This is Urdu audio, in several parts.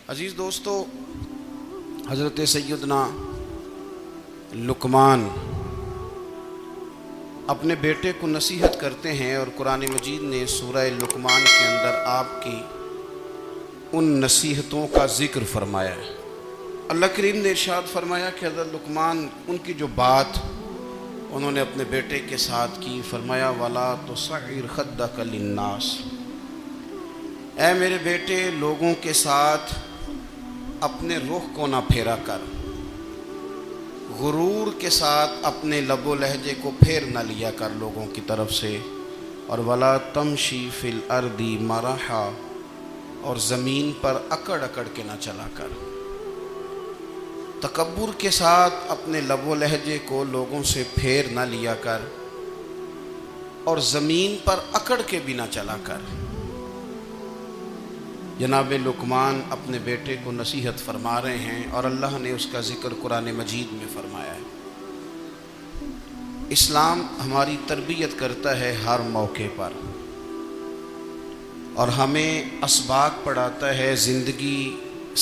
عزیز دوستو، حضرت سیدنا لقمان اپنے بیٹے کو نصیحت کرتے ہیں، اور قرآن مجید نے سورہ لقمان کے اندر آپ کی ان نصیحتوں کا ذکر فرمایا ہے۔ اللہ کریم نے ارشاد فرمایا کہ حضرت لقمان ان کی جو بات انہوں نے اپنے بیٹے کے ساتھ کی، فرمایا وَلَا تُصَعِّرْ خَدَّكَ لِلنَّاسِ، اے میرے بیٹے لوگوں کے ساتھ اپنے رخ کو نہ پھیرا کر، غرور کے ساتھ اپنے لب و لہجے کو پھیر نہ لیا کر لوگوں کی طرف سے، اور وَلَا تَمْشِي فِي الْأَرْضِ مَرَحًا، اور زمین پر اکڑ اکڑ کے نہ چلا کر، تکبر کے ساتھ اپنے لب و لہجے کو لوگوں سے پھیر نہ لیا کر، اور زمین پر اکڑ کے بھی نہ چلا کر۔ جناب لقمان اپنے بیٹے کو نصیحت فرما رہے ہیں، اور اللہ نے اس کا ذکر قرآن مجید میں فرمایا ہے۔ اسلام ہماری تربیت کرتا ہے ہر موقع پر، اور ہمیں اسباق پڑھاتا ہے زندگی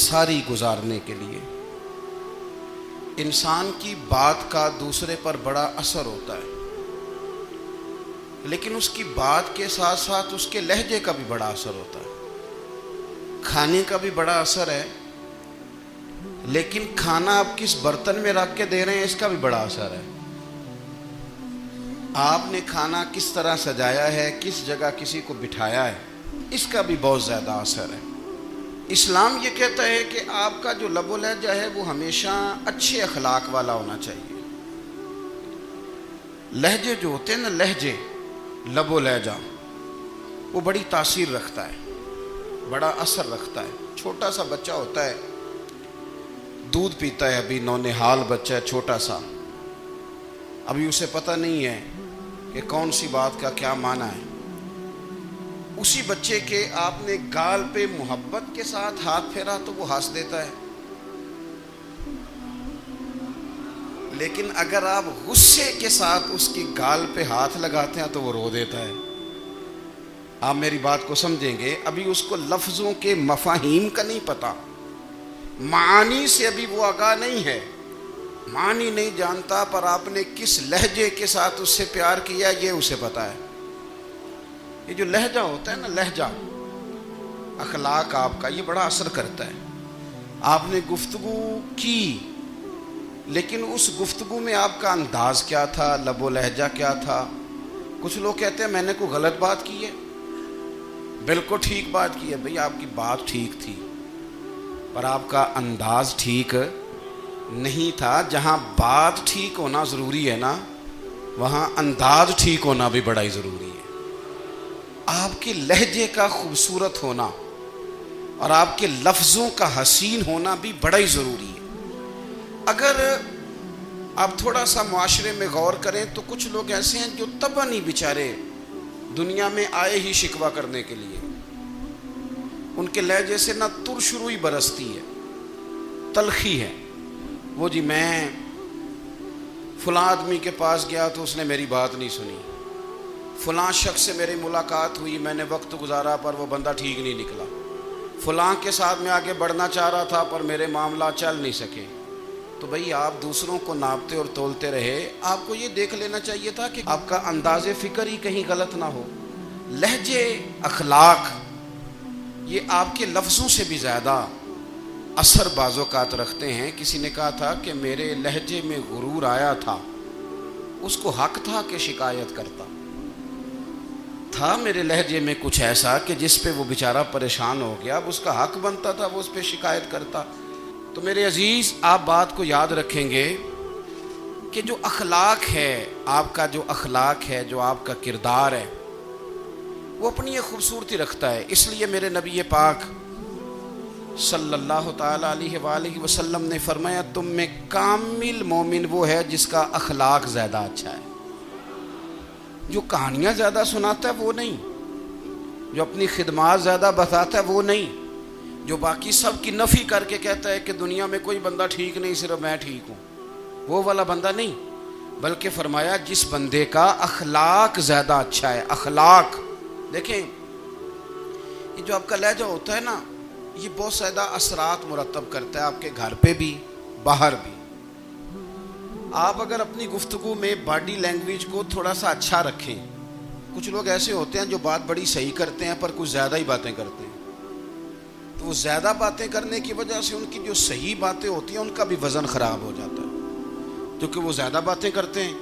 ساری گزارنے کے لیے۔ انسان کی بات کا دوسرے پر بڑا اثر ہوتا ہے، لیکن اس کی بات کے ساتھ ساتھ اس کے لہجے کا بھی بڑا اثر ہوتا ہے۔ کھانے کا بھی بڑا اثر ہے، لیکن کھانا آپ کس برتن میں رکھ کے دے رہے ہیں اس کا بھی بڑا اثر ہے۔ آپ نے کھانا کس طرح سجایا ہے، کس جگہ کسی کو بٹھایا ہے، اس کا بھی بہت زیادہ اثر ہے۔ اسلام یہ کہتا ہے کہ آپ کا جو لب و لہجہ ہے وہ ہمیشہ اچھے اخلاق والا ہونا چاہیے۔ لہجے جو ہوتے ہیں نا، لہجے، لب و لہجہ، وہ بڑی تاثیر رکھتا ہے، بڑا اثر رکھتا ہے۔ چھوٹا سا بچہ ہوتا ہے، دودھ پیتا ہے، ابھی نونہال بچہ ہے چھوٹا سا، ابھی اسے پتہ نہیں ہے کہ کون سی بات کا کیا معنی ہے۔ اسی بچے کے آپ نے گال پہ محبت کے ساتھ ہاتھ پھیرا تو وہ ہنس دیتا ہے، لیکن اگر آپ غصے کے ساتھ اس کی گال پہ ہاتھ لگاتے ہیں تو وہ رو دیتا ہے۔ آپ میری بات کو سمجھیں گے، ابھی اس کو لفظوں کے مفاہیم کا نہیں پتہ، معانی سے ابھی وہ آگاہ نہیں ہے، معنی نہیں جانتا، پر آپ نے کس لہجے کے ساتھ اس سے پیار کیا یہ اسے پتہ ہے۔ یہ جو لہجہ ہوتا ہے نا، لہجہ، اخلاق آپ کا، یہ بڑا اثر کرتا ہے۔ آپ نے گفتگو کی، لیکن اس گفتگو میں آپ کا انداز کیا تھا، لب و لہجہ کیا تھا۔ کچھ لوگ کہتے ہیں میں نے کوئی غلط بات کی ہے، بالکل ٹھیک بات کی ہے۔ بھئی آپ کی بات ٹھیک تھی، پر آپ کا انداز ٹھیک نہیں تھا۔ جہاں بات ٹھیک ہونا ضروری ہے نا، وہاں انداز ٹھیک ہونا بھی بڑا ہی ضروری ہے۔ آپ کے لہجے کا خوبصورت ہونا اور آپ کے لفظوں کا حسین ہونا بھی بڑا ہی ضروری ہے۔ اگر آپ تھوڑا سا معاشرے میں غور کریں تو کچھ لوگ ایسے ہیں جو طبعاً ہی بیچارے دنیا میں آئے ہی شکوہ کرنے کے لیے، ان کے لہجے سے نہ ترش روئی برستی ہے، تلخی ہے۔ وہ جی میں فلاں آدمی کے پاس گیا تو اس نے میری بات نہیں سنی، فلاں شخص سے میری ملاقات ہوئی، میں نے وقت گزارا پر وہ بندہ ٹھیک نہیں نکلا، فلاں کے ساتھ میں آگے بڑھنا چاہ رہا تھا پر میرے معاملہ چل نہیں سکے۔ تو بھئی آپ دوسروں کو ناپتے اور تولتے رہے، آپ کو یہ دیکھ لینا چاہیے تھا کہ آپ کا انداز فکر ہی کہیں غلط نہ ہو۔ لہجے، اخلاق، یہ آپ کے لفظوں سے بھی زیادہ اثر بعض اوقات رکھتے ہیں۔ کسی نے کہا تھا کہ میرے لہجے میں غرور آیا تھا، اس کو حق تھا کہ شکایت کرتا تھا، میرے لہجے میں کچھ ایسا کہ جس پہ وہ بیچارہ پریشان ہو گیا، اب اس کا حق بنتا تھا وہ اس پہ شکایت کرتا۔ تو میرے عزیز، آپ بات کو یاد رکھیں گے کہ جو اخلاق ہے، آپ کا جو اخلاق ہے، جو آپ کا کردار ہے، وہ اپنی ایک خوبصورتی رکھتا ہے۔ اس لیے میرے نبی پاک صلی اللہ تعالیٰ علیہ وآلہ وسلم نے فرمایا تم میں کامل مومن وہ ہے جس کا اخلاق زیادہ اچھا ہے۔ جو کہانیاں زیادہ سناتا ہے وہ نہیں، جو اپنی خدمات زیادہ بتاتا ہے وہ نہیں، جو باقی سب کی نفی کر کے کہتا ہے کہ دنیا میں کوئی بندہ ٹھیک نہیں، صرف میں ٹھیک ہوں، وہ والا بندہ نہیں، بلکہ فرمایا جس بندے کا اخلاق زیادہ اچھا ہے۔ اخلاق دیکھیں، یہ جو آپ کا لہجہ ہوتا ہے نا، یہ بہت زیادہ اثرات مرتب کرتا ہے آپ کے گھر پہ بھی باہر بھی. آپ اگر اپنی گفتگو میں باڈی لینگویج کو تھوڑا سا اچھا رکھیں. کچھ لوگ ایسے ہوتے ہیں جو بات بڑی صحیح کرتے ہیں پر کچھ زیادہ ہی باتیں کرتے ہیں, تو وہ زیادہ باتیں کرنے کی وجہ سے ان کی جو صحیح باتیں ہوتی ہیں ان کا بھی وزن خراب ہو جاتا ہے, کیونکہ وہ زیادہ باتیں کرتے ہیں,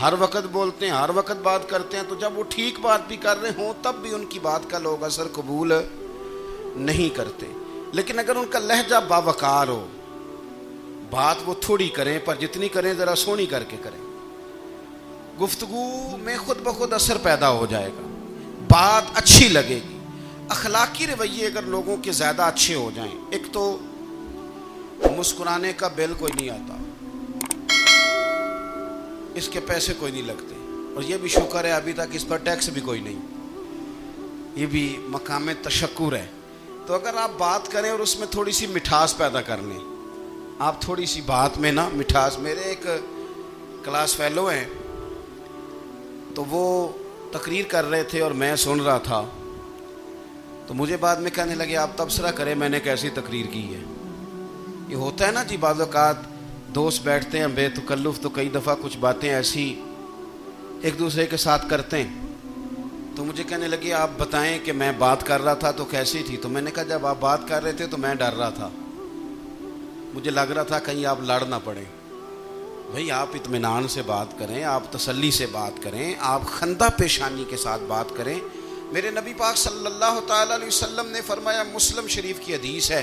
ہر وقت بولتے ہیں, ہر وقت بات کرتے ہیں. تو جب وہ ٹھیک بات بھی کر رہے ہوں تب بھی ان کی بات کا لوگ اثر قبول نہیں کرتے. لیکن اگر ان کا لہجہ باوقار ہو, بات وہ تھوڑی کریں پر جتنی کریں ذرا سونی کر کے کریں, گفتگو میں خود بخود اثر پیدا ہو جائے گا, بات اچھی لگے گی. اخلاقی رویے اگر لوگوں کے زیادہ اچھے ہو جائیں, ایک تو مسکرانے کا بل کوئی نہیں آتا, اس کے پیسے کوئی نہیں لگتے, اور یہ بھی شکر ہے ابھی تک اس پر ٹیکس بھی کوئی نہیں, یہ بھی مقام تشکر ہے. تو اگر آپ بات کریں اور اس میں تھوڑی سی مٹھاس پیدا کر لیں, آپ تھوڑی سی بات میں نا مٹھاس. میرے ایک کلاس فیلو ہیں, تو وہ تقریر کر رہے تھے اور میں سن رہا تھا, تو مجھے بعد میں کہنے لگے آپ تبصرہ کریں میں نے کیسی تقریر کی ہے. یہ ہوتا ہے نا جی, بعض اوقات دوست بیٹھتے ہیں بے تکلف تو کئی دفعہ کچھ باتیں ایسی ایک دوسرے کے ساتھ کرتے ہیں. تو مجھے کہنے لگے آپ بتائیں کہ میں بات کر رہا تھا تو کیسی تھی. تو میں نے کہا جب آپ بات کر رہے تھے تو میں ڈر رہا تھا, مجھے لگ رہا تھا کہیں آپ لڑ نہ پڑیں. بھئی آپ اطمینان سے بات کریں, آپ تسلی سے بات کریں, آپ خندہ پیشانی کے ساتھ بات کریں. میرے نبی پاک صلی اللہ تعالی علیہ وسلم نے فرمایا, مسلم شریف کی حدیث ہے,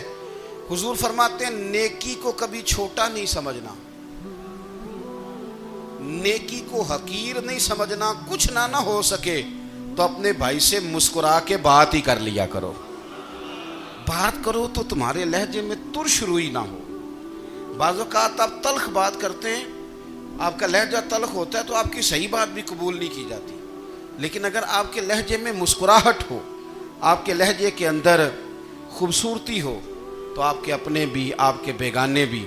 حضور فرماتے ہیں نیکی کو کبھی چھوٹا نہیں سمجھنا, نیکی کو حقیر نہیں سمجھنا. کچھ نہ ہو سکے تو اپنے بھائی سے مسکرا کے بات ہی کر لیا کرو. بات کرو تو تمہارے لہجے میں ترش روئی نہ ہو. بعض اوقات آپ تلخ بات کرتے ہیں, آپ کا لہجہ تلخ ہوتا ہے تو آپ کی صحیح بات بھی قبول نہیں کی جاتی. لیکن اگر آپ کے لہجے میں مسکراہٹ ہو, آپ کے لہجے کے اندر خوبصورتی ہو, تو آپ کے اپنے بھی آپ کے بیگانے بھی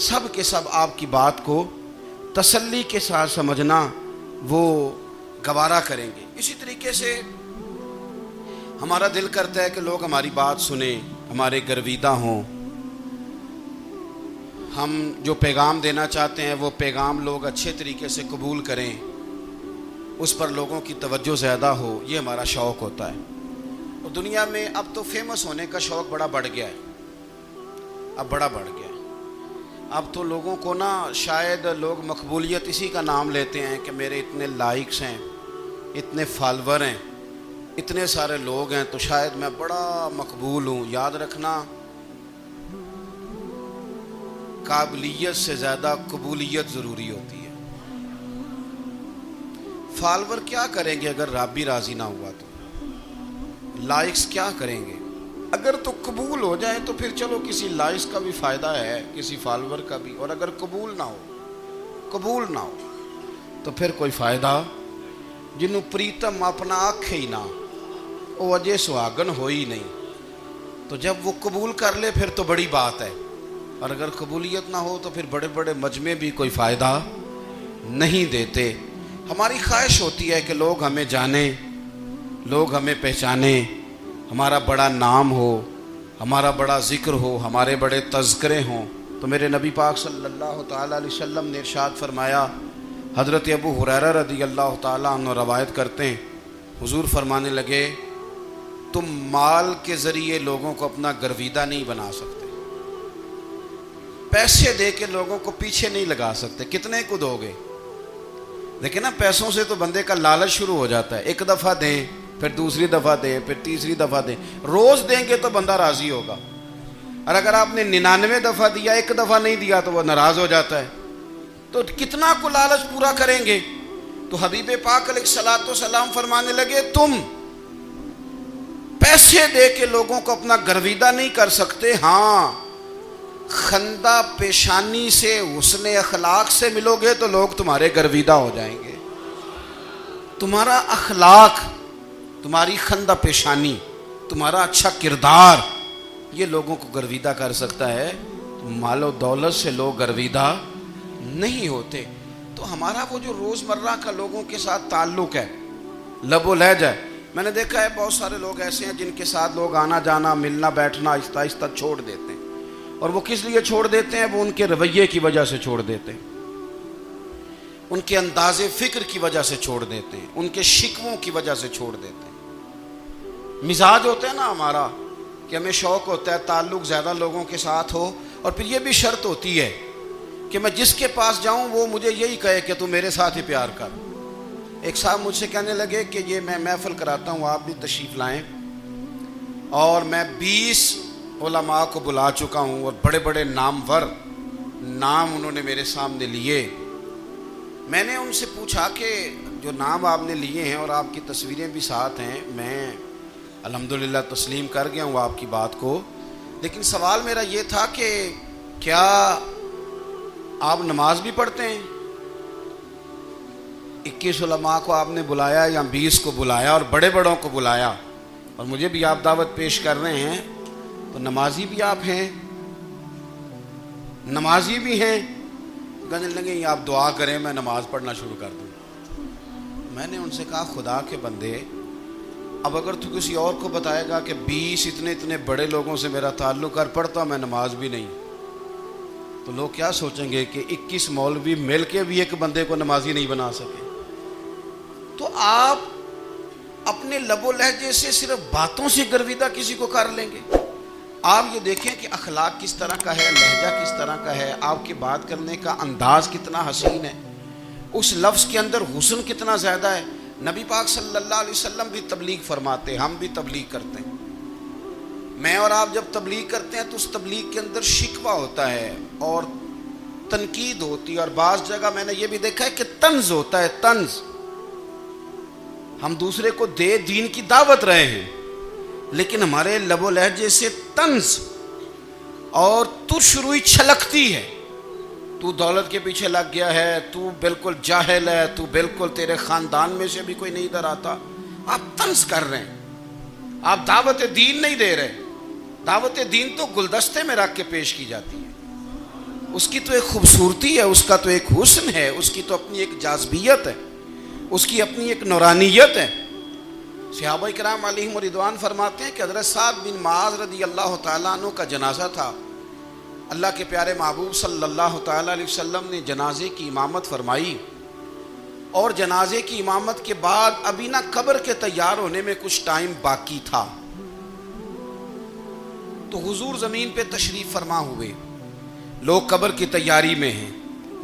سب کے سب آپ کی بات کو تسلی کے ساتھ سمجھنا وہ گوارا کریں گے. اسی طریقے سے ہمارا دل کرتا ہے کہ لوگ ہماری بات سنیں, ہمارے گرویدہ ہوں, ہم جو پیغام دینا چاہتے ہیں وہ پیغام لوگ اچھے طریقے سے قبول کریں, اس پر لوگوں کی توجہ زیادہ ہو, یہ ہمارا شوق ہوتا ہے. اور دنیا میں اب تو فیمس ہونے کا شوق بڑا بڑھ گیا ہے, اب بڑا بڑھ گیا ہے. اب تو لوگوں کو نا شاید لوگ مقبولیت اسی کا نام لیتے ہیں کہ میرے اتنے لائکس ہیں, اتنے فالور ہیں, اتنے سارے لوگ ہیں تو شاید میں بڑا مقبول ہوں. یاد رکھنا, قابلیت سے زیادہ قبولیت ضروری ہوتی ہے. فالور کیا کریں گے اگر رب بھی راضی نہ ہوا تو, لائکس کیا کریں گے. اگر تو قبول ہو جائے تو پھر چلو کسی لائکس کا بھی فائدہ ہے, کسی فالور کا بھی. اور اگر قبول نہ ہو تو پھر کوئی فائدہ. جنوں پریتم اپنا آنکھ ہی نہ, وہ اجے سہاگن ہو ہی نہیں. تو جب وہ قبول کر لے پھر تو بڑی بات ہے, اور اگر قبولیت نہ ہو تو پھر بڑے بڑے مجمع بھی کوئی فائدہ نہیں دیتے. ہماری خواہش ہوتی ہے کہ لوگ ہمیں جانیں, لوگ ہمیں پہچانیں, ہمارا بڑا نام ہو, ہمارا بڑا ذکر ہو, ہمارے بڑے تذکرے ہوں. تو میرے نبی پاک صلی اللہ تعالیٰ علیہ وسلم نے ارشاد فرمایا, حضرت ابو ہریرہ رضی اللہ تعالیٰ عنہ روایت کرتے ہیں, حضور فرمانے لگے تم مال کے ذریعے لوگوں کو اپنا گرویدہ نہیں بنا سکتے, پیسے دے کے لوگوں کو پیچھے نہیں لگا سکتے. کتنے کو دو گے؟ دیکھیں نا, پیسوں سے تو بندے کا لالچ شروع ہو جاتا ہے. ایک دفعہ دیں, پھر دوسری دفعہ دیں, پھر تیسری دفعہ دیں. روز دیں گے تو بندہ راضی ہوگا, اور اگر آپ نے 99 دفعہ دیا, ایک دفعہ نہیں دیا تو وہ ناراض ہو جاتا ہے. تو کتنا کو لالچ پورا کریں گے. تو حبیب پاک علیہ الصلوۃ والسلام فرمانے لگے تم پیسے دے کے لوگوں کو اپنا گرویدہ نہیں کر سکتے, ہاں خندہ پیشانی سے, حسن اخلاق سے ملو گے تو لوگ تمہارے گرویدہ ہو جائیں گے. تمہارا اخلاق, تمہاری خندہ پیشانی, تمہارا اچھا کردار, یہ لوگوں کو گرویدہ کر سکتا ہے. مال و دولت سے لوگ گرویدہ نہیں ہوتے. تو ہمارا وہ جو روزمرہ کا لوگوں کے ساتھ تعلق ہے, لب و لہجہ ہے, میں نے دیکھا ہے بہت سارے لوگ ایسے ہیں جن کے ساتھ لوگ آنا جانا ملنا بیٹھنا آہستہ آہستہ چھوڑ دیتے ہیں، اور وہ کس لیے چھوڑ دیتے ہیں؟ وہ ان کے رویے کی وجہ سے چھوڑ دیتے ہیں، ان کے انداز فکر کی وجہ سے چھوڑ دیتے ہیں، ان کے شکووں کی وجہ سے چھوڑ دیتے ہیں۔ مزاج ہوتا ہے نا ہمارا کہ ہمیں شوق ہوتا ہے تعلق زیادہ لوگوں کے ساتھ ہو، اور پھر یہ بھی شرط ہوتی ہے کہ میں جس کے پاس جاؤں وہ مجھے یہی کہے کہ تو میرے ساتھ ہی پیار کر۔ ایک صاحب مجھ سے کہنے لگے کہ یہ میں محفل کراتا ہوں، آپ بھی تشریف لائیں، اور میں 20 علماء کو بلا چکا ہوں اور بڑے بڑے نامور نام انہوں نے میرے سامنے لیے۔ میں نے ان سے پوچھا کہ جو نام آپ نے لیے ہیں اور آپ کی تصویریں بھی ساتھ ہیں، میں الحمدللہ تسلیم کر گیا ہوں آپ کی بات کو، لیکن سوال میرا یہ تھا کہ کیا آپ نماز بھی پڑھتے ہیں؟ 21 علماء کو آپ نے بلایا یا 20 کو بلایا اور بڑے بڑوں کو بلایا، اور مجھے بھی آپ دعوت پیش کر رہے ہیں، تو نمازی بھی آپ ہیں؟ نمازی بھی ہیں؟ کہنے لگے آپ دعا کریں میں نماز پڑھنا شروع کر دوں۔ میں نے ان سے کہا خدا کے بندے، اب اگر تو کسی اور کو بتائے گا کہ 20 اتنے بڑے لوگوں سے میرا تعلق کر پڑھتا میں نماز بھی نہیں، تو لوگ کیا سوچیں گے کہ 21 مولوی مل کے بھی ایک بندے کو نمازی نہیں بنا سکے۔ تو آپ اپنے لب و لہجے سے صرف باتوں سے گرویدہ کسی کو کر لیں گے؟ آپ یہ دیکھیں کہ اخلاق کس طرح کا ہے، لہجہ کس طرح کا ہے، آپ کی بات کرنے کا انداز کتنا حسین ہے، اس لفظ کے اندر حسن کتنا زیادہ ہے۔ نبی پاک صلی اللہ علیہ وسلم بھی تبلیغ فرماتے، ہم بھی تبلیغ کرتے ہیں۔ میں اور آپ جب تبلیغ کرتے ہیں تو اس تبلیغ کے اندر شکوہ ہوتا ہے اور تنقید ہوتی ہے، اور بعض جگہ میں نے یہ بھی دیکھا ہے کہ طنز ہوتا ہے، طنز۔ ہم دوسرے کو دین کی دعوت رہے ہیں، لیکن ہمارے لب و لہجے سے طنز اور ترش روئی چھلکتی ہے۔ تو دولت کے پیچھے لگ گیا ہے، تو بالکل جاہل ہے، تو بالکل تیرے خاندان میں سے بھی کوئی نہیں ادھر آتا۔ آپ طنز کر رہے ہیں، آپ دعوت دین نہیں دے رہے۔ دعوت دین تو گلدستے میں رکھ کے پیش کی جاتی ہے، اس کی تو ایک خوبصورتی ہے، اس کا تو ایک حسن ہے، اس کی تو اپنی ایک جاذبیت ہے، اس کی اپنی ایک نورانیت ہے۔ صحابہ کرام علیہم رضوان فرماتے ہیں کہ حضرت سعد بن معاذ رضی اللہ تعالیٰ عنہ کا جنازہ تھا، اللہ کے پیارے محبوب صلی اللہ تعالیٰ علیہ وسلم نے جنازے کی امامت فرمائی، اور جنازے کی امامت کے بعد ابھی نہ قبر کے تیار ہونے میں کچھ ٹائم باقی تھا، تو حضور زمین پہ تشریف فرما ہوئے، لوگ قبر کی تیاری میں ہیں۔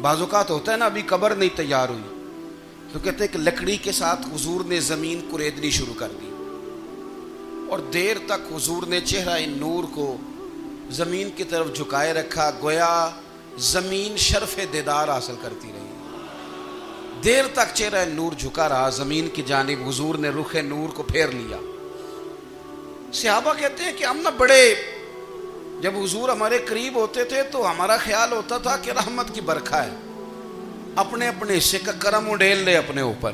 بعض اوقات ہوتا ہے نا ابھی قبر نہیں تیار ہوئی، تو کہتے ہیں کہ لکڑی کے ساتھ حضور نے زمین کریدنی شروع کر دی، اور دیر تک حضور نے چہرہ نور کو زمین کی طرف جھکائے رکھا، گویا زمین شرف دیدار حاصل کرتی رہی۔ دیر تک چہرہ نور جھکا رہا زمین کی جانب، حضور نے رخ نور کو پھیر لیا۔ صحابہ کہتے ہیں کہ ہم نہ بڑے، جب حضور ہمارے قریب ہوتے تھے تو ہمارا خیال ہوتا تھا کہ رحمت کی برکھا ہے، اپنے اپنے حصے کا کرم اڈیل لے اپنے اوپر۔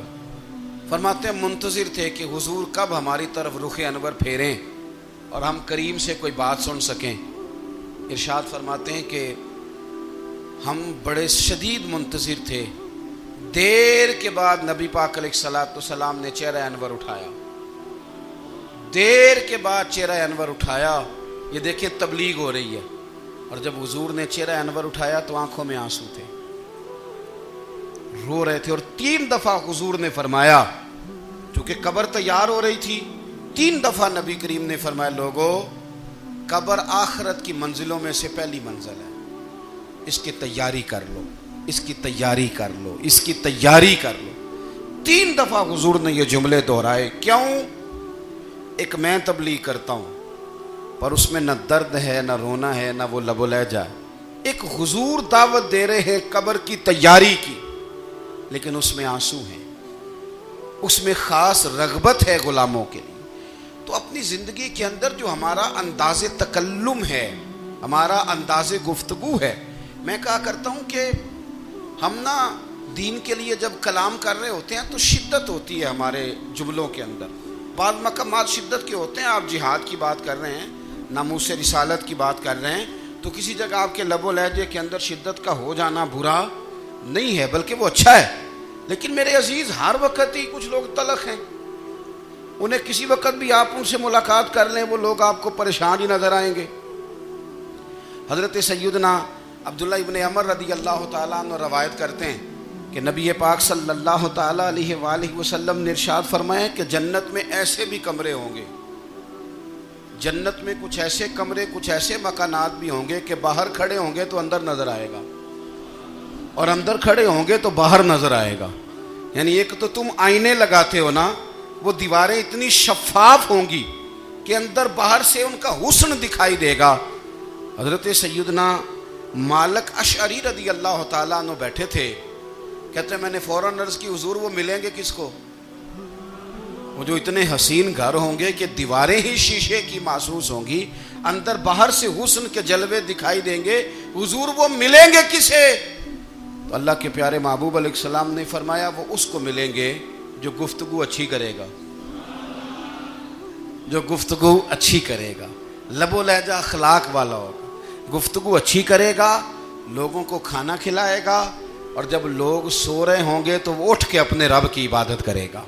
فرماتے ہیں منتظر تھے کہ حضور کب ہماری طرف رخ انور پھیریں اور ہم کریم سے کوئی بات سن سکیں۔ ارشاد فرماتے ہیں کہ ہم بڑے شدید منتظر تھے، دیر کے بعد نبی پاک علیہ الصلوۃ والسلام نے چہرہ انور اٹھایا، دیر کے بعد چہرہ انور اٹھایا۔ یہ دیکھیں تبلیغ ہو رہی ہے، اور جب حضور نے چہرہ انور اٹھایا تو آنکھوں میں آنسو تھے، رو رہے تھے، اور 3 دفعہ حضور نے فرمایا، چونکہ قبر تیار ہو رہی تھی، 3 دفعہ نبی کریم نے فرمایا لوگو قبر آخرت کی منزلوں میں سے پہلی منزل ہے، اس کی تیاری کر لو، اس کی تیاری کر لو، اس کی تیاری کر لو۔ 3 دفعہ حضور نے یہ جملے دہرائے۔ کیوں؟ ایک میں تبلیغ کرتا ہوں پر اس میں نہ درد ہے، نہ رونا ہے، نہ وہ لب و لہجہ۔ ایک حضور دعوت دے رہے ہیں قبر کی تیاری کی، لیکن اس میں آنسو ہیں، اس میں خاص رغبت ہے غلاموں کے لیے۔ تو اپنی زندگی کے اندر جو ہمارا انداز تکلم ہے، ہمارا انداز گفتگو ہے، میں کہا کرتا ہوں کہ ہم نا دین کے لیے جب کلام کر رہے ہوتے ہیں تو شدت ہوتی ہے ہمارے جملوں کے اندر، بعض مقامات شدت کے ہوتے ہیں۔ آپ جہاد کی بات کر رہے ہیں، ناموس رسالت کی بات کر رہے ہیں، تو کسی جگہ آپ کے لب و لہجے کے اندر شدت کا ہو جانا برا نہیں ہے، بلکہ وہ اچھا ہے۔ لیکن میرے عزیز ہر وقت ہی کچھ لوگ تلخ ہیں، انہیں کسی وقت بھی آپ ان سے ملاقات کر لیں وہ لوگ آپ کو پریشان ہی نظر آئیں گے۔ حضرت سیدنا عبداللہ ابن عمر رضی اللہ تعالیٰ عنہ روایت کرتے ہیں کہ نبی پاک صلی اللہ تعالیٰ علیہ وآلہ وسلم نے ارشاد فرمایا کہ جنت میں ایسے بھی کمرے ہوں گے، جنت میں کچھ ایسے کمرے، کچھ ایسے مکانات بھی ہوں گے کہ باہر کھڑے ہوں گے تو اندر نظر آئے گا، اور اندر کھڑے ہوں گے تو باہر نظر آئے گا۔ یعنی ایک تو تم آئینے لگاتے ہو نا، وہ دیواریں اتنی شفاف ہوں گی کہ اندر باہر سے ان کا حسن دکھائی دے گا۔ حضرت سیدنا مالک اشعری رضی اللہ تعالیٰ عنہ بیٹھے تھے، کہتے ہیں میں نے فوراً عرض کی حضور وہ ملیں گے کس کو؟ وہ جو اتنے حسین گھر ہوں گے کہ دیواریں ہی شیشے کی محسوس ہوں گی، اندر باہر سے حسن کے جلوے دکھائی دیں گے، حضور وہ ملیں گے کسے؟ تو اللہ کے پیارے محبوب علیہ السلام نے فرمایا وہ اس کو ملیں گے جو گفتگو اچھی کرے گا، جو گفتگو اچھی کرے گا، لب و لہجہ اخلاق والا ہوگا، گفتگو اچھی کرے گا، لوگوں کو کھانا کھلائے گا، اور جب لوگ سو رہے ہوں گے تو وہ اٹھ کے اپنے رب کی عبادت کرے گا۔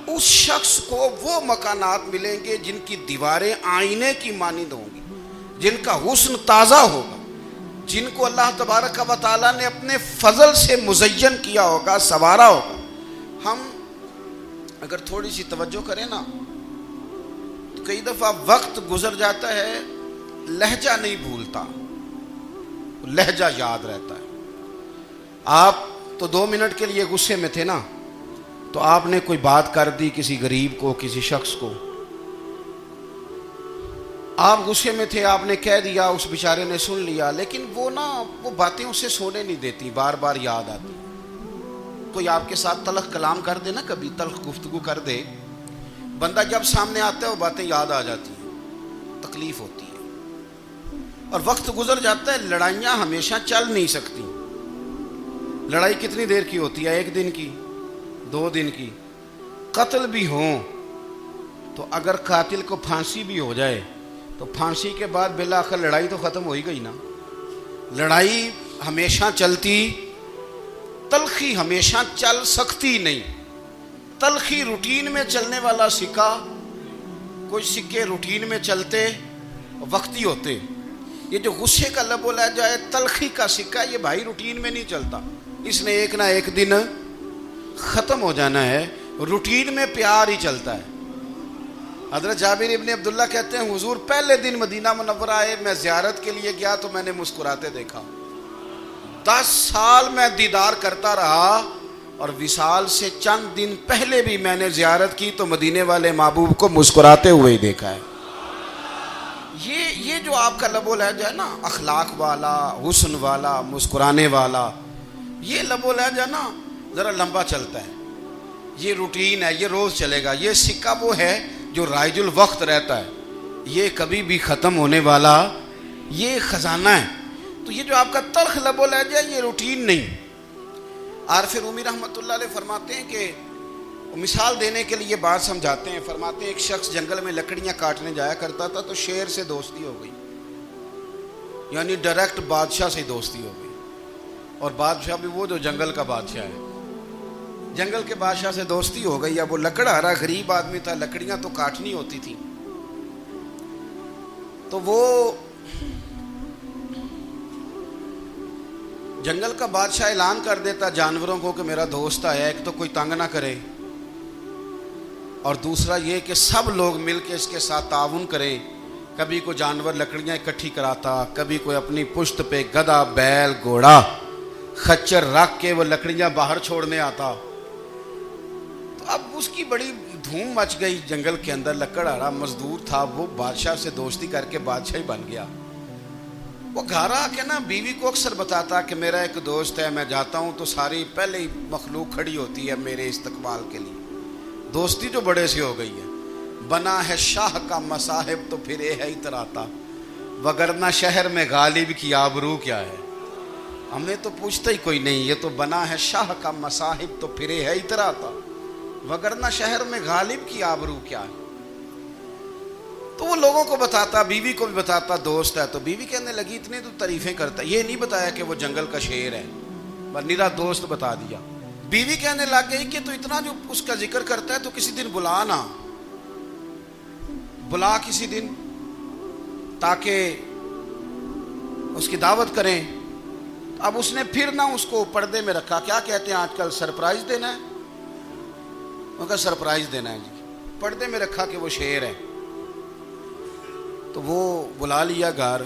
اس شخص کو وہ مکانات ملیں گے جن کی دیواریں آئینے کی مانند ہوں گی، جن کا حسن تازہ ہوگا، جن کو اللہ تبارک و تعالیٰ نے اپنے فضل سے مزین کیا ہوگا، سنوارا ہوگا۔ ہم اگر تھوڑی سی توجہ کریں نا تو کئی دفعہ وقت گزر جاتا ہے، لہجہ نہیں بھولتا، لہجہ یاد رہتا ہے۔ آپ تو 2 منٹ کے لیے غصے میں تھے نا، تو آپ نے کوئی بات کر دی کسی غریب کو، کسی شخص کو، آپ غصے میں تھے، آپ نے کہہ دیا، اس بیچارے نے سن لیا، لیکن وہ باتیں اسے سونے نہیں دیتی، بار بار یاد آتی۔ کوئی آپ کے ساتھ تلخ کلام کر دے نا، کبھی تلخ گفتگو کر دے، بندہ جب سامنے آتا ہے وہ باتیں یاد آ جاتی ہیں، تکلیف ہوتی ہے، اور وقت گزر جاتا ہے۔ لڑائیاں ہمیشہ چل نہیں سکتی۔ لڑائی کتنی دیر کی ہوتی ہے؟ 1 دن کی، 2 دن کی۔ قتل بھی ہوں تو اگر قاتل کو پھانسی بھی ہو جائے تو پھانسی کے بعد بالآخر لڑائی تو ختم ہو ہی گئی نا۔ لڑائی ہمیشہ چلتی، تلخی ہمیشہ چل سکتی نہیں۔ تلخی روٹین میں چلنے والا سکہ، کچھ سکے روٹین میں چلتے وقتی ہوتے، یہ جو غصے کا لب و لہجہ ہے، تلخی کا سکہ، یہ بھائی روٹین میں نہیں چلتا، اس نے ایک نہ ایک دن ختم ہو جانا ہے۔ روٹین میں پیار ہی چلتا ہے۔ حضرت جابر ابن عبداللہ کہتے ہیں حضور پہلے دن مدینہ منورہ آئے، میں زیارت کے لیے گیا تو میں نے مسکراتے دیکھا۔ 10 سال میں دیدار کرتا رہا، اور وصال سے چند دن پہلے بھی میں نے زیارت کی تو مدینے والے محبوب کو مسکراتے ہوئے ہی دیکھا ہے۔ یہ جو آپ کا لب و لہجہ ہے نا، اخلاق والا، حسن والا، مسکرانے والا، یہ لب و لہجہ نا ذرا لمبا چلتا ہے، یہ روٹین ہے، یہ روز چلے گا۔ یہ سکہ وہ ہے جو رائج الوقت رہتا ہے، یہ کبھی بھی ختم ہونے والا یہ خزانہ ہے۔ تو یہ جو آپ کا تلخ لب و لہجہ ہے، یہ روٹین نہیں۔ عارف رومی رحمۃ اللہ علیہ فرماتے ہیں کہ مثال دینے کے لیے بات سمجھاتے ہیں، فرماتے ہیں ایک شخص جنگل میں لکڑیاں کاٹنے جایا کرتا تھا تو شیر سے دوستی ہو گئی، یعنی ڈائریکٹ بادشاہ سے دوستی ہو گئی، اور بادشاہ بھی وہ جو جنگل کا بادشاہ ہے، جنگل کے بادشاہ سے دوستی ہو گئی۔ اب وہ لکڑہارا غریب آدمی تھا، لکڑیاں تو کاٹنی ہوتی تھی، تو وہ جنگل کا بادشاہ اعلان کر دیتا جانوروں کو کہ میرا دوست آیا، ایک تو کوئی تنگ نہ کرے، اور دوسرا یہ کہ سب لوگ مل کے اس کے ساتھ تعاون کریں۔ کبھی کوئی جانور لکڑیاں اکٹھی کراتا، کبھی کوئی اپنی پشت پہ گدھا، بیل، گھوڑا، خچر رکھ کے وہ لکڑیاں باہر چھوڑنے آتا۔ تو اب اس کی بڑی دھوم مچ گئی جنگل کے اندر، لکڑہارا مزدور تھا، وہ بادشاہ سے دوستی کر کے بادشاہ ہی بن گیا۔ وہ گھر آ کے نا بیوی کو اکثر بتاتا کہ میرا ایک دوست ہے، میں جاتا ہوں تو ساری پہلے ہی مخلوق کھڑی ہوتی ہے میرے استقبال کے لیے۔ دوستی جو بڑے سے ہو گئی ہے، بنا ہے شاہ کا مصاحب تو پھر یہ ہے اتراتا، وگرنہ شہر میں غالب کی آبرو کیا ہے۔ ہم نے تو پوچھتا ہی کوئی نہیں، یہ تو بنا ہے شاہ کا مصاحب تو پھر یہ ہے اتراتا، وگرنہ شہر میں غالب کی آبرو کیا ہے۔ تو وہ لوگوں کو بتاتا، بیوی کو بھی بتاتا دوست ہے، تو بیوی کہنے لگی اتنی تو تعریفیں کرتا، یہ نہیں بتایا کہ وہ جنگل کا شیر ہے، بس نیرا دوست بتا دیا۔ بیوی کہنے لگ گئی کہ تو اتنا جو اس کا ذکر کرتا ہے تو کسی دن بلا نا، بلا کسی دن تاکہ اس کی دعوت کریں. اب اس نے پھر نہ اس کو پردے میں رکھا. کیا کہتے ہیں آج کل؟ سرپرائز دینا ہے. ان کا سرپرائز دینا ہے جی. پردے میں رکھا کہ وہ شیر ہے. تو وہ بلا لیا گھر.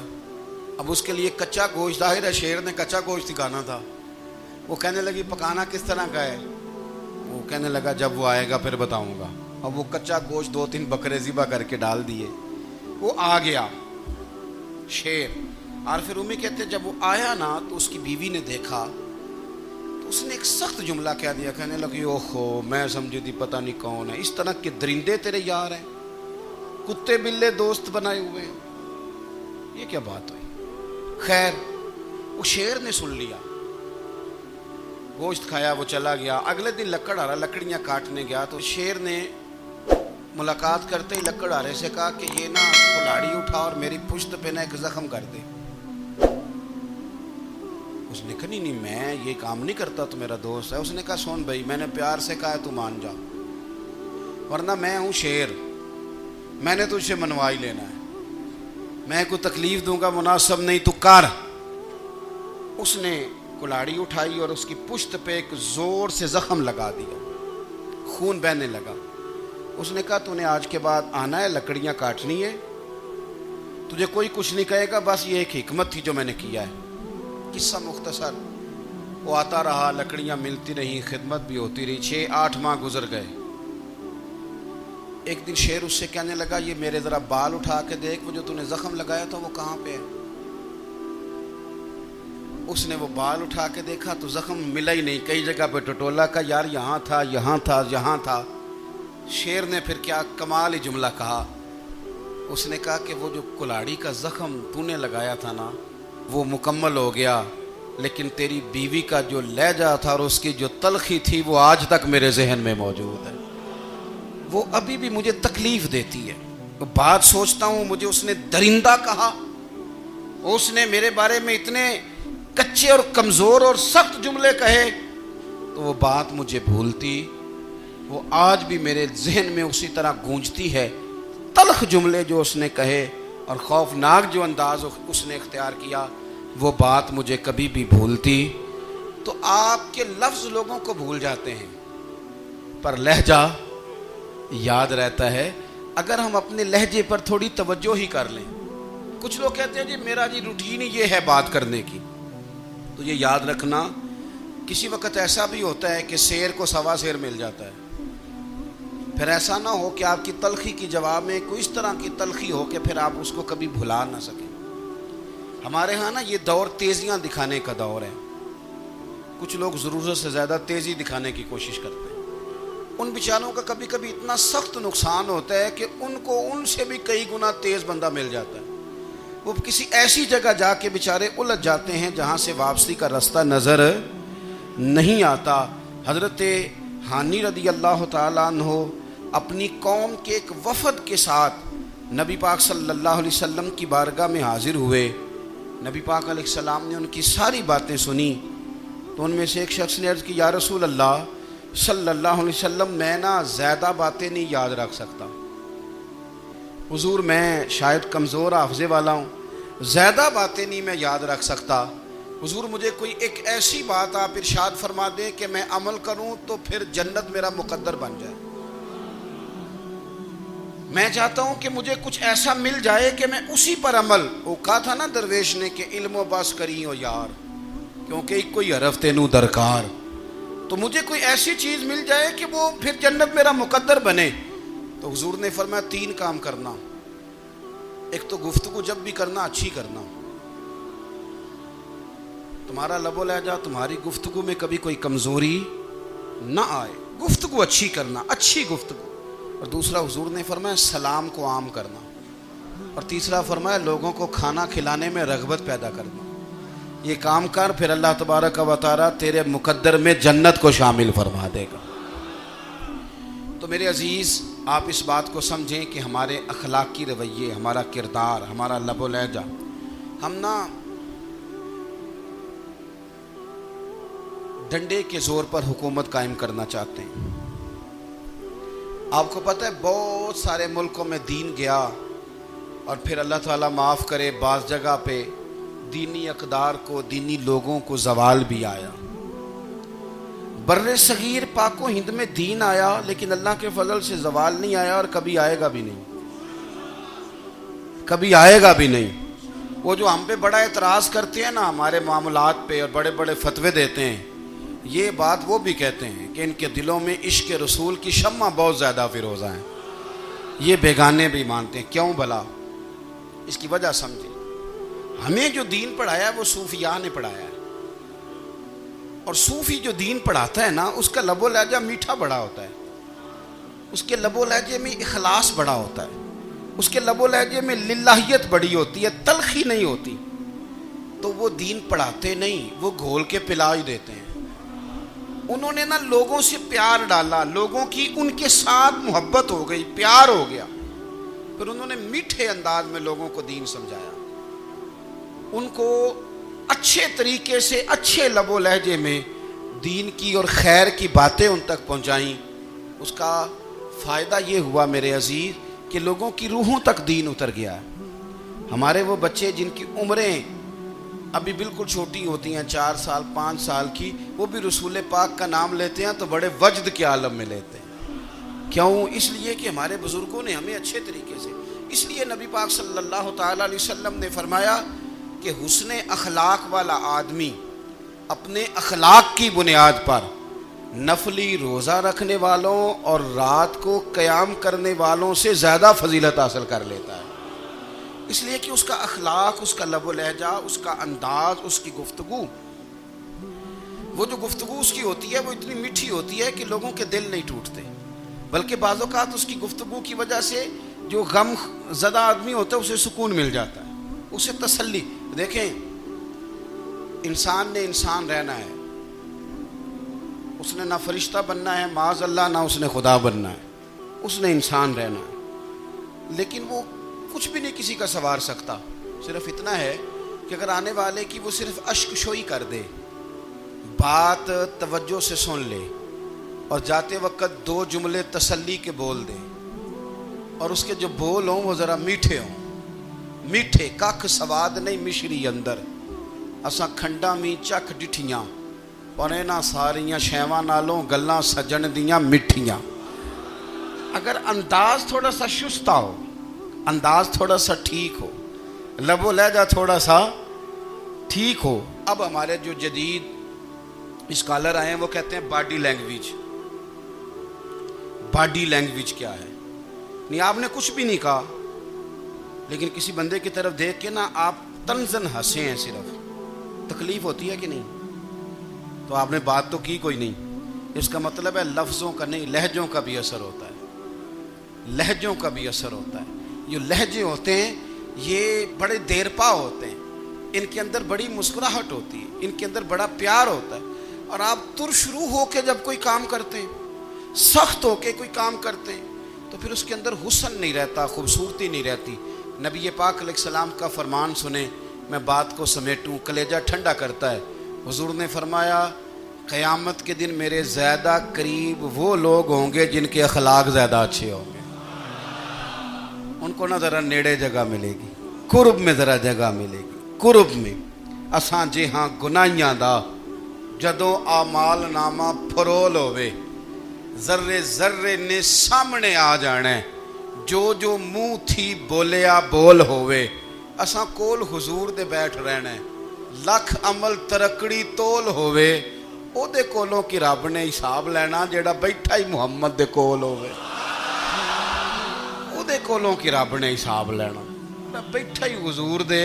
اب اس کے لیے کچا گوشت، ظاہر ہے شیر نے کچا گوشت سکھانا تھا. وہ کہنے لگی پکانا کس طرح کا ہے؟ وہ کہنے لگا جب وہ آئے گا پھر بتاؤں گا. اب وہ کچا گوشت 2-3 بکرے ذبح کر کے ڈال دیے. وہ آ گیا شیر. عارف رومی کہتے ہیں جب وہ آیا نا تو اس کی بیوی نے دیکھا تو اس نے ایک سخت جملہ کہہ دیا. کہنے لگی اوہو میں سمجھی تھی پتہ نہیں کون ہے. اس طرح کے درندے تیرے یار ہیں، کتے بلے دوست بنائے ہوئے ہیں. یہ کیا بات ہوئی؟ خیر وہ شیر نے سن لیا، گوشت کھایا، وہ چلا گیا. اگلے دن لکڑ آ رہا، لکڑیاں کاٹنے گیا تو شیر نے ملاقات کرتے ہی لکڑ آرے سے کہا کہ یہ نا کلاڑی اٹھا اور میری پشت پہ نا ایک زخم کر دے. اس نے کہا نہیں میں یہ کام نہیں کرتا، تو میرا دوست ہے. اس نے کہا سن بھائی میں نے پیار سے کہا ہے تو مان جا، ورنہ میں ہوں شیر، میں نے تجھ سے منوا ہی لینا ہے. میں کوئی تکلیف دوں گا مناسب نہیں، تو کر. اس نے کلاڑی اٹھائی اور اس کی پشت پہ ایک زور سے زخم لگا دیا، خون بہنے لگا. اس نے کہا تو نے آج کے بعد آنا ہے، لکڑیاں کاٹنی ہے، تجھے کوئی کچھ نہیں کہے گا، بس یہ ایک حکمت تھی جو میں نے کیا ہے. قصہ مختصر. وہ آتا رہا، لکڑیاں ملتی رہیں، خدمت بھی ہوتی رہی. 6-8 ماہ گزر گئے. ایک دن شیر اس سے کہنے لگا یہ میرے ذرا بال اٹھا کے دیکھ، وہ جو تو نے زخم لگایا تھا وہ کہاں پہ ہے. اس نے وہ بال اٹھا کے دیکھا تو زخم ملا ہی نہیں، کئی جگہ پہ ٹٹولا کا یار یہاں تھا یہاں تھا یہاں تھا. شیر نے پھر کیا کمال ہی جملہ کہا. اس نے کہا کہ وہ جو کلاڑی کا زخم تو نے لگایا تھا نا وہ مکمل ہو گیا، لیکن تیری بیوی کا جو لہجہ تھا اور اس کی جو تلخی تھی وہ آج تک میرے ذہن میں موجود ہے. وہ ابھی بھی مجھے تکلیف دیتی ہے. بات سوچتا ہوں مجھے اس نے درندہ کہا، اس نے میرے بارے میں اتنے کچے اور کمزور اور سخت جملے کہے، تو وہ بات مجھے بھولتی، وہ آج بھی میرے ذہن میں اسی طرح گونجتی ہے. تلخ جملے جو اس نے کہے اور خوفناک جو انداز اس نے اختیار کیا، وہ بات مجھے کبھی بھی بھولتی. تو آپ کے لفظ لوگوں کو بھول جاتے ہیں پر لہجہ یاد رہتا ہے اگر ہم اپنے لہجے پر تھوڑی توجہ ہی کر لیں. کچھ لوگ کہتے ہیں جی میرا جی روٹین ہی یہ ہے بات کرنے کی. تو یہ یاد رکھنا کسی وقت ایسا بھی ہوتا ہے کہ شیر کو سوا شیر مل جاتا ہے. پھر ایسا نہ ہو کہ آپ کی تلخی کی جواب میں کوئی اس طرح کی تلخی ہو کہ پھر آپ اس کو کبھی بھلا نہ سکیں. ہمارے ہاں نا یہ دور تیزیاں دکھانے کا دور ہے. کچھ لوگ ضرورت سے زیادہ تیزی دکھانے کی کوشش کرتے ہیں. ان بیچاروں کا کبھی کبھی اتنا سخت نقصان ہوتا ہے کہ ان کو ان سے بھی کئی گنا تیز بندہ مل جاتا ہے. وہ کسی ایسی جگہ جا کے بیچارے الجھ جاتے ہیں جہاں سے واپسی کا راستہ نظر نہیں آتا. حضرت حانی رضی اللہ تعالیٰ عنہ اپنی قوم کے ایک وفد کے ساتھ نبی پاک صلی اللہ علیہ وسلم کی بارگاہ میں حاضر ہوئے. نبی پاک علیہ السلام نے ان کی ساری باتیں سنی. تو ان میں سے ایک شخص نے عرض کی یا رسول اللہ صلی اللہ علیہ وسلم میں نا زیادہ باتیں نہیں یاد رکھ سکتا. حضور میں شاید کمزور حافظے والا ہوں، زیادہ باتیں نہیں میں یاد رکھ سکتا. حضور مجھے کوئی ایک ایسی بات آپ ارشاد فرما دیں کہ میں عمل کروں تو پھر جنت میرا مقدر بن جائے. میں چاہتا ہوں کہ مجھے کچھ ایسا مل جائے کہ میں اسی پر عمل. وہ کہا تھا نا درویش نے کہ علم و بس کری ہو یار کیونکہ ایک کوئی حرف تینوں درکار. تو مجھے کوئی ایسی چیز مل جائے کہ وہ پھر جنت میرا مقدر بنے. تو حضور نے فرمایا 3 کام کرنا. ایک تو گفتگو جب بھی کرنا اچھی کرنا. تمہارا لب و لہجہ تمہاری گفتگو میں کبھی کوئی کمزوری نہ آئے. گفتگو اچھی کرنا، اچھی گفتگو. اور دوسرا حضور نے فرمایا سلام کو عام کرنا. اور تیسرا فرمایا لوگوں کو کھانا کھلانے میں رغبت پیدا کرنا. یہ کام کر پھر اللہ تبارک و تعالیٰ تیرے مقدر میں جنت کو شامل فرما دے گا. تو میرے عزیز آپ اس بات کو سمجھیں کہ ہمارے اخلاقی رویے، ہمارا کردار، ہمارا لب و لہجہ، ہم نا ڈنڈے کے زور پر حکومت قائم کرنا چاہتے ہیں. آپ کو پتہ ہے بہت سارے ملکوں میں دین گیا اور پھر اللہ تعالیٰ معاف کرے بعض جگہ پہ دینی اقدار کو، دینی لوگوں کو زوال بھی آیا۔ بر صغیر پاک و ہند میں دین آیا لیکن اللہ کے فضل سے زوال نہیں آیا اور کبھی آئے گا بھی نہیں، کبھی آئے گا بھی نہیں۔ وہ جو ہم پہ بڑا اعتراض کرتے ہیں نا ہمارے معاملات پہ اور بڑے بڑے فتوے دیتے ہیں، یہ بات وہ بھی کہتے ہیں کہ ان کے دلوں میں عشق رسول کی شمع بہت زیادہ فیروزہ ہیں، یہ بیگانے بھی مانتے ہیں۔ کیوں بھلا؟ اس کی وجہ سمجھیں، ہمیں جو دین پڑھایا ہے وہ صوفیاء نے پڑھایا ہے، اور صوفی جو دین پڑھاتا ہے نا اس کا لب و لہجہ میٹھا بڑا ہوتا ہے، اس کے لب و لہجے میں اخلاص بڑا ہوتا ہے، اس کے لب و لہجے میں للہیت بڑی ہوتی ہے، تلخی نہیں ہوتی۔ تو وہ دین پڑھاتے نہیں، وہ گھول کے پلا ہی دیتے ہیں۔ انہوں نے نا لوگوں سے پیار ڈالا، لوگوں کی ان کے ساتھ محبت ہو گئی، پیار ہو گیا، پھر انہوں نے میٹھے انداز میں لوگوں کو دین سمجھایا، ان کو اچھے طریقے سے اچھے لب و لہجے میں دین کی اور خیر کی باتیں ان تک پہنچائیں۔ اس کا فائدہ یہ ہوا میرے عزیز کہ لوگوں کی روحوں تک دین اتر گیا ہے۔ ہمارے وہ بچے جن کی عمریں ابھی بالکل چھوٹی ہوتی ہیں، 4 سال 5 سال کی، وہ بھی رسول پاک کا نام لیتے ہیں تو بڑے وجد کے عالم میں لیتے ہیں۔ کیوں؟ اس لیے کہ ہمارے بزرگوں نے ہمیں اچھے طریقے سے، اس لیے نبی پاک صلی اللہ تعالیٰ علیہ وسلم نے فرمایا کہ حسن اخلاق والا آدمی اپنے اخلاق کی بنیاد پر نفلی روزہ رکھنے والوں اور رات کو قیام کرنے والوں سے زیادہ فضیلت حاصل کر لیتا ہے، اس لیے کہ اس کا اخلاق، اس کا لب و لہجہ، اس کا انداز، اس کی گفتگو، وہ جو گفتگو اس کی ہوتی ہے وہ اتنی میٹھی ہوتی ہے کہ لوگوں کے دل نہیں ٹوٹتے، بلکہ بعض اوقات اس کی گفتگو کی وجہ سے جو غم زدہ آدمی ہوتا ہے اسے سکون مل جاتا ہے، اسے تسلی۔ دیکھیں، انسان نے انسان رہنا ہے، اس نے نہ فرشتہ بننا ہے معاذ اللہ، نہ اس نے خدا بننا ہے، اس نے انسان رہنا ہے، لیکن وہ کچھ بھی نہیں کسی کا سنوار سکتا، صرف اتنا ہے کہ اگر آنے والے کی وہ صرف اشک شوئی کر دے، بات توجہ سے سن لے اور جاتے وقت 2 جملے تسلی کے بول دے، اور اس کے جو بول ہوں وہ ذرا میٹھے ہوں، میٹھے کھ سواد نہیں مشری اندر، اساں کھنڈا می چکھ ڈٹھیاں پر انہاں ساریاں شیواں نالوں گلاں سجن دیاں مٹھیاں۔ اگر انداز تھوڑا سا شستہ ہو، انداز تھوڑا سا ٹھیک ہو، لب و لہجہ تھوڑا سا ٹھیک ہو۔ اب ہمارے جو جدید اسکالر آئے ہیں وہ کہتے ہیں باڈی لینگویج۔ باڈی لینگویج کیا ہے؟ نہیں، آپ نے کچھ بھی نہیں کہا، لیکن کسی بندے کی طرف دیکھ کے نا آپ تنزن ہنسے ہیں، صرف تکلیف ہوتی ہے کہ نہیں؟ تو آپ نے بات تو کی کوئی نہیں، اس کا مطلب ہے لفظوں کا نہیں، لہجوں کا بھی اثر ہوتا ہے، لہجوں کا بھی اثر ہوتا ہے۔ جو لہجے ہوتے ہیں یہ بڑے دیر پا ہوتے ہیں، ان کے اندر بڑی مسکراہٹ ہوتی ہے، ان کے اندر بڑا پیار ہوتا ہے، اور آپ ترش روح ہو کے جب کوئی کام کرتے ہیں، سخت ہو کے کوئی کام کرتے ہیں، تو پھر اس کے اندر حسن نہیں رہتا، خوبصورتی نہیں رہتی۔ نبی پاک علیہ السلام کا فرمان سنیں، میں بات کو سمیٹوں، کلیجہ ٹھنڈا کرتا ہے۔ حضور نے فرمایا قیامت کے دن میرے زیادہ قریب وہ لوگ ہوں گے جن کے اخلاق زیادہ اچھے ہوں گے، ان کو نہ ذرا نیڑے جگہ ملے گی، قرب میں ذرا جگہ ملے گی، قرب میں۔ اساں جے ہاں گناہیاں دا جدوں اعمال نامہ پھرول ہوئے، ذرے ذرے نے سامنے آ جانا ہے، جو جو منہ تھی بولیا بول ہوئے، اساں کول حضور دے بیٹھ رہنا ہے، لکھ عمل ترکڑی تول ہوئے، او دے کولوں کی رب نے حساب لینا جیڑا بیٹھا ہی محمد دے کول ہوئے، او دے کولوں کی رب نے حساب لینا، بیٹھا ہی حضور دے۔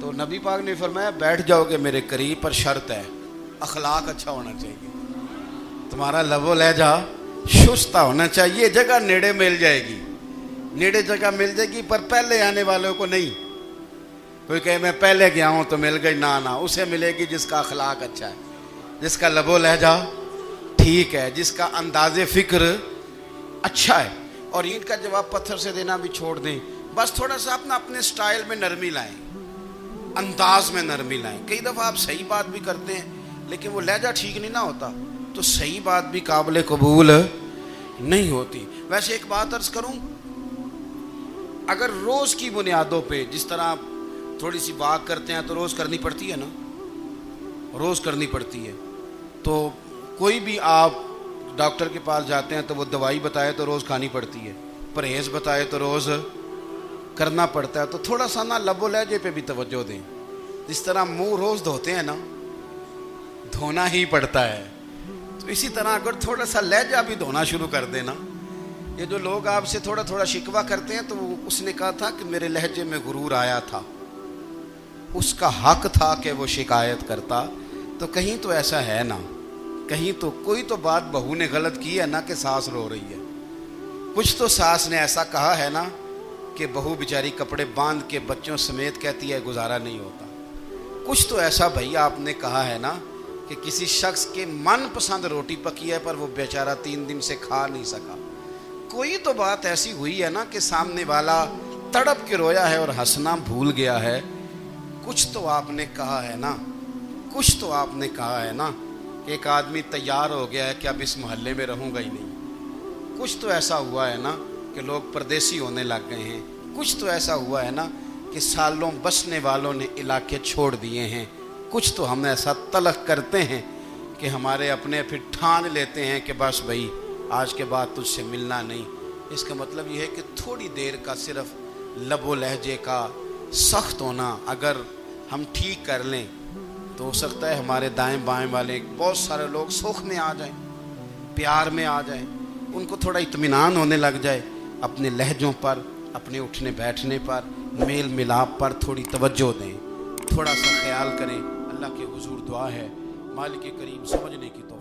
تو نبی پاک نے فرمایا بیٹھ جاؤ گے میرے قریب، پر شرط ہے اخلاق اچھا ہونا چاہیے، تمہارا لب و لہجہ شستہ ہونا چاہیے، جگہ نیڑے مل جائے گی، نیڑے جگہ مل جائے گی، پر پہلے آنے والوں کو نہیں۔ کوئی کہے میں پہلے گیا ہوں تو مل گئی، نہ اسے ملے گی جس کا اخلاق اچھا ہے، جس کا لب و لہجہ ٹھیک ہے، جس کا انداز فکر اچھا ہے۔ اور اینٹ کا جواب پتھر سے دینا بھی چھوڑ دیں، بس تھوڑا سا اپنے سٹائل میں نرمی لائیں، انداز میں نرمی لائیں۔ کئی دفعہ آپ صحیح بات بھی کرتے ہیں لیکن وہ لہجہ ٹھیک نہیں نہ ہوتا، تو صحیح بات بھی قابل قبول نہیں ہوتی. ویسے ایک بات عرض کروں, اگر روز کی بنیادوں پہ جس طرح تھوڑی سی واک کرتے ہیں تو روز کرنی پڑتی ہے نا, روز کرنی پڑتی ہے. تو کوئی بھی آپ ڈاکٹر کے پاس جاتے ہیں تو وہ دوائی بتائے تو روز کھانی پڑتی ہے, پرہیز بتائے تو روز کرنا پڑتا ہے. تو تھوڑا سا نا لب و لہجے پہ بھی توجہ دیں. جس طرح منہ روز دھوتے ہیں نا, دھونا ہی پڑتا ہے, تو اسی طرح اگر تھوڑا سا لہجہ بھی دھونا شروع کر دینا. یہ جو لوگ آپ سے تھوڑا تھوڑا شکوہ کرتے ہیں, تو اس نے کہا تھا کہ میرے لہجے میں غرور آیا تھا, اس کا حق تھا کہ وہ شکایت کرتا. تو کہیں تو ایسا ہے نا, کہیں تو کوئی تو بات بہو نے غلط کی ہے نا کہ ساس رو رہی ہے. کچھ تو ساس نے ایسا کہا ہے نا کہ بہو بیچاری کپڑے باندھ کے بچوں سمیت کہتی ہے گزارا نہیں ہوتا. کچھ تو ایسا بھائی آپ نے کہا ہے نا کہ کسی شخص کے من پسند روٹی پکی ہے پر وہ بیچارہ 3 دن سے کھا نہیں سکا. کوئی تو بات ایسی ہوئی ہے نا کہ سامنے والا تڑپ کے رویا ہے اور ہنسنا بھول گیا ہے. کچھ تو آپ نے کہا ہے نا, کچھ تو آپ نے کہا ہے نا کہ ایک آدمی تیار ہو گیا ہے کہ اب اس محلے میں رہوں گا ہی نہیں. کچھ تو ایسا ہوا ہے نا کہ لوگ پردیسی ہونے لگ گئے ہیں. کچھ تو ایسا ہوا ہے نا کہ سالوں بسنے والوں نے علاقے چھوڑ دیے ہیں. کچھ تو ہم ایسا تلخ کرتے ہیں کہ ہمارے اپنے پھر ٹھان لیتے ہیں کہ بس بھائی آج کے بعد تجھ سے ملنا نہیں. اس کا مطلب یہ ہے کہ تھوڑی دیر کا صرف لب و لہجے کا سخت ہونا اگر ہم ٹھیک کر لیں تو ہو سکتا ہے ہمارے دائیں بائیں والے بہت سارے لوگ سوکھ میں آ جائیں, پیار میں آ جائیں, ان کو تھوڑا اطمینان ہونے لگ جائے. اپنے لہجوں پر, اپنے اٹھنے بیٹھنے پر, میل ملاپ پر تھوڑی توجہ دیں, تھوڑا سا خیال کریں. اللہ کے حضور دعا ہے مالک کریم سمجھنے کی توفیق